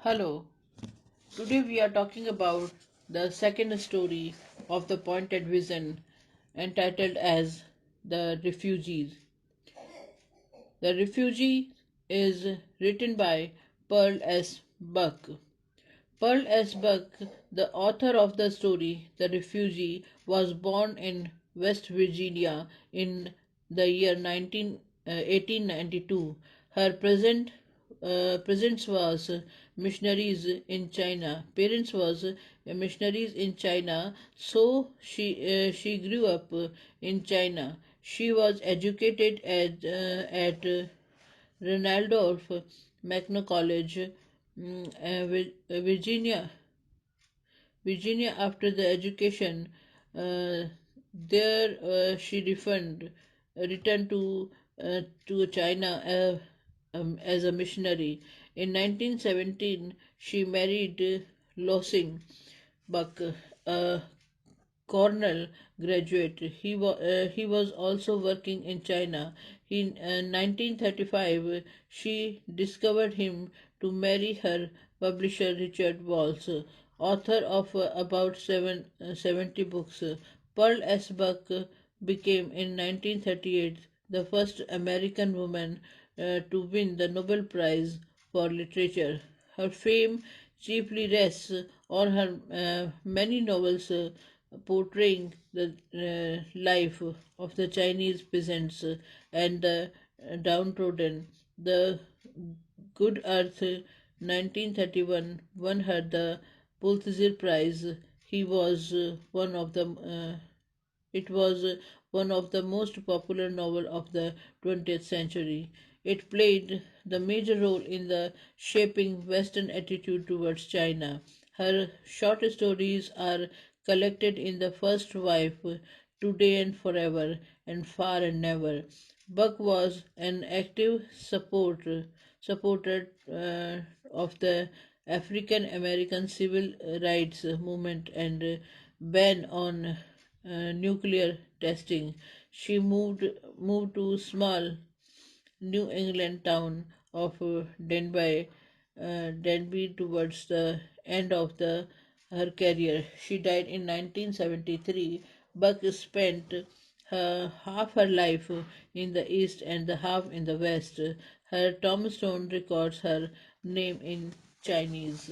Hello, today we are talking about the second story of the Pointed Vision entitled as The Refugees. The Refugee is written by Pearl S. Buck. Pearl S. Buck, the author of the story The Refugee, was born in West Virginia in the year 1892. Her presence was missionaries in China. Parents was missionaries in China, so she grew up in China. She was educated at Randolph Macno College, Virginia. After the education, uh, there she returned to China as a missionary. In 1917, she married Losing Buck, a Cornell graduate. He was also working in China. In 1935, she discovered him to marry her publisher Richard Walsh, author of about 70 books. Pearl S. Buck became in 1938 the first American woman to win the Nobel Prize for Literature. Her fame chiefly rests on her many novels portraying the life of the Chinese peasants and the downtrodden. The Good Earth 1931 won her the Pulitzer Prize. He was one of the it was one of the most popular novels of the 20th century. It played the major role in the shaping Western attitude towards China. Her short stories are collected in The First Wife, Today and Forever, and Far and Never. Buck was an active supporter of the African American civil rights movement and ban on nuclear testing. She moved to small New England town of Denby towards the end of her career. She died in 1973. Buck spent half her life in the East and the half in the West. Her tombstone records her name in Chinese.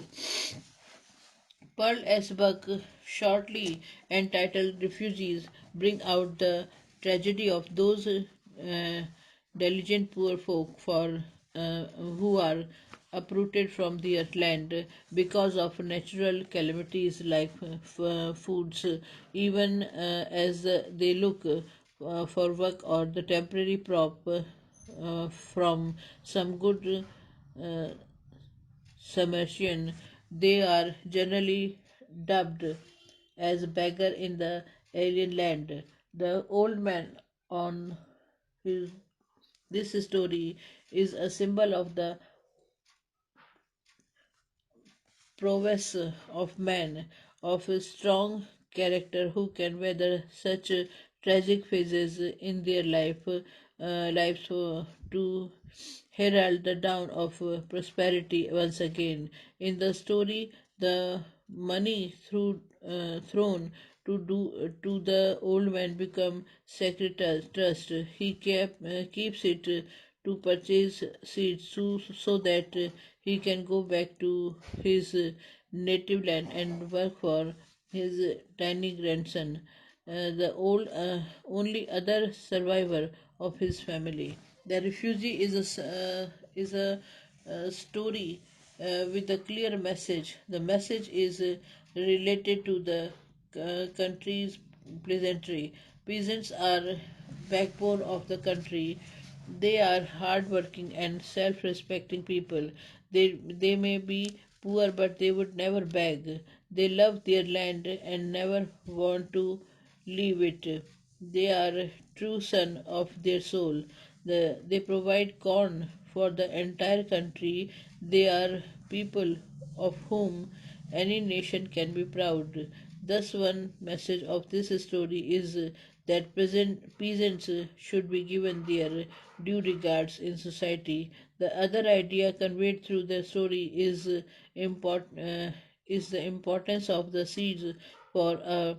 Pearl S. Buck, shortly entitled Refugees, bring out the tragedy of those diligent poor folk who are uprooted from their land because of natural calamities like foods, even as they look for work or the temporary prop from some good uh, Sarmatian. They are generally dubbed as beggar in the alien land. The old man on his, this story is a symbol of the prowess of man, of a strong character who can weather such tragic phases in their lives to herald the dawn of prosperity once again. In the story, the money thrown to the old man become sacred trust. He keeps it to purchase seeds so that he can go back to his native land and work for his tiny grandson, the only other survivor of his family. The refugee is a story with a clear message. The message is related to the country's peasantry. Peasants are backbone of the country. They are hardworking and self-respecting people. They may be poor, but they would never beg. They love their land and never want to leave it. They are true son of their soul. They provide corn for the entire country. They are people of whom any nation can be proud. Thus, one message of this story is that peasants should be given their due regards in society. The other idea conveyed through the story is the importance of the seeds for a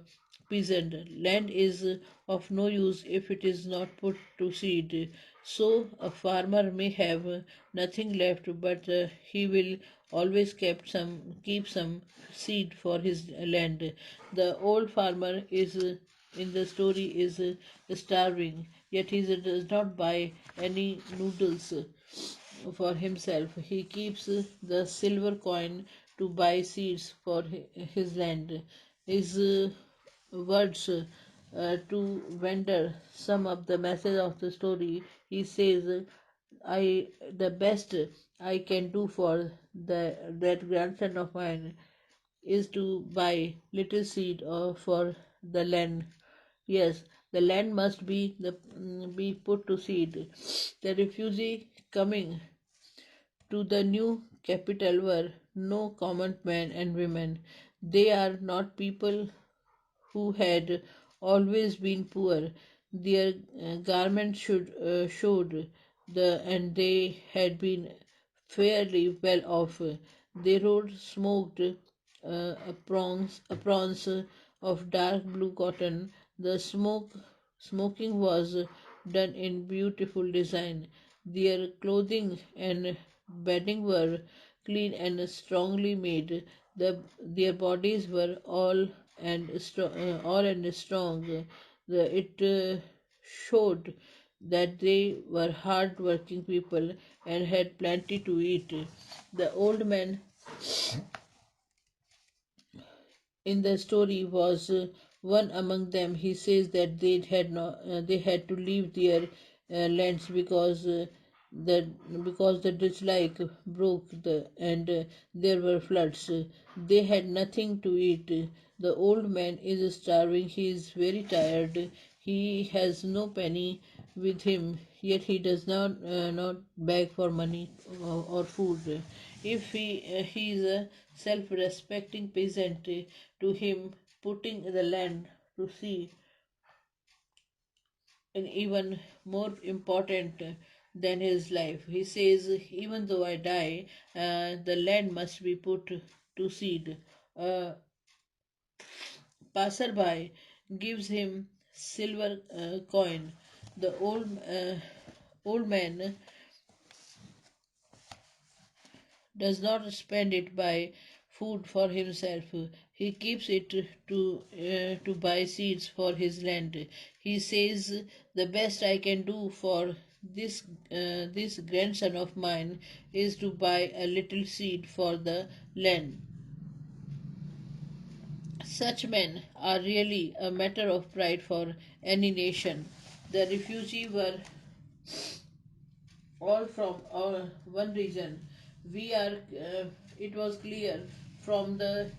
peasant. Land is of no use if it is not put to seed. So a farmer may have nothing left, but he will always keep some seed for his land. The old farmer is in the story is starving, yet he does not buy any noodles for himself. He keeps the silver coin to buy seeds for his land. His words to vendor sum up the message of the story. He says, "I the best I can do for that grandson of mine is to buy little seed for the land. Yes, the land must be put to seed. The refugee coming to the new capital were no common men and women. They are not people who had always been poor. Their garments showed and they had been fairly well off. They rode smoked aprons of dark blue cotton. The smoking was done in beautiful design. Their clothing and bedding were clean and strongly made. Their bodies were all and strong. It showed that they were hard working people and had plenty to eat. The old man in the story was one among them. He says that they had to leave their lands the because the dislike broke and there were floods. They had nothing to eat. The old man is starving. He is very tired. He has no penny with him, yet he does not beg for money or food. If he is a self-respecting peasant, to him putting the land to sea is even more important than his life. He says, even though I die, the land must be put to seed. A passerby gives him silver coin. The old man does not spend it by food for himself. He keeps it to buy seeds for his land. He says, "The best I can do for this grandson of mine is to buy a little seed for the land." Such men are really a matter of pride for any nation. The refugees were all from one region. We are. It was clear from the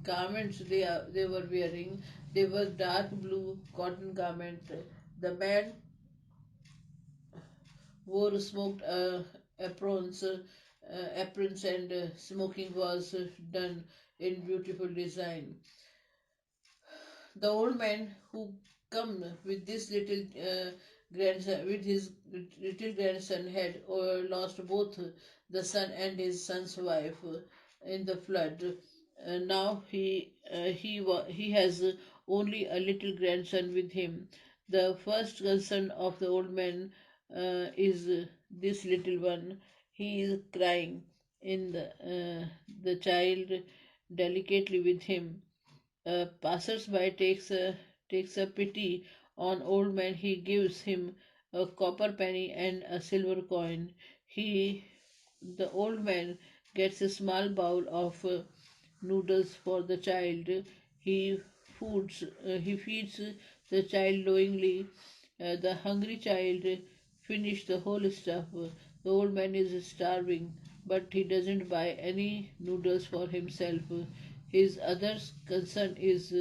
garments they were wearing. They were dark blue cotton garments. The man wore smoked aprons and smoking was done in beautiful design. The old man who come with this little grandson had lost both the son and his son's wife in the flood. Now he has only a little grandson with him. The first concern of the old man is this little one. He is crying in the child delicately with him. A passersby takes a pity on old man. He gives him a copper penny and a silver coin. He, the old man, gets a small bowl of noodles for the child. He feeds the child knowingly. The hungry child finishes the whole stuff. The old man is starving, but he doesn't buy any noodles for himself. His other concern is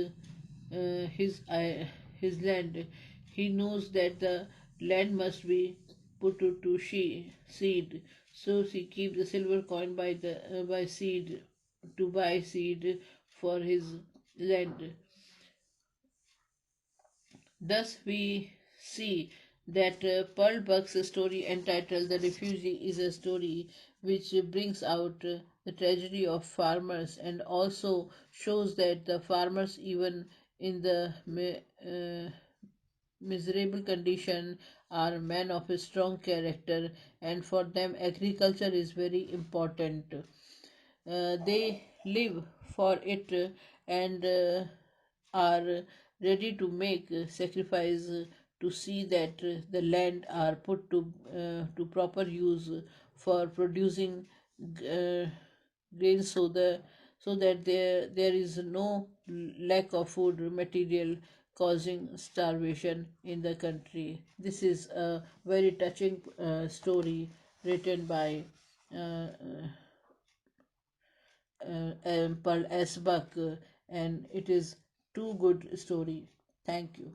his land. He knows that the land must be put to seed, so he keeps the silver coin by seed to buy seed for his land. Thus, we see that Pearl Buck's story entitled The Refugee is a story which brings out the tragedy of farmers and also shows that the farmers, even in the miserable condition, are men of a strong character, and for them, agriculture is very important. They live for it and are ready to make sacrifice to see that the land are put to proper use for producing uh, grains so that there is no lack of food material causing starvation in the country. This is a very touching story written by uh, Pearl S. Buck, and it is too good story. Thank you.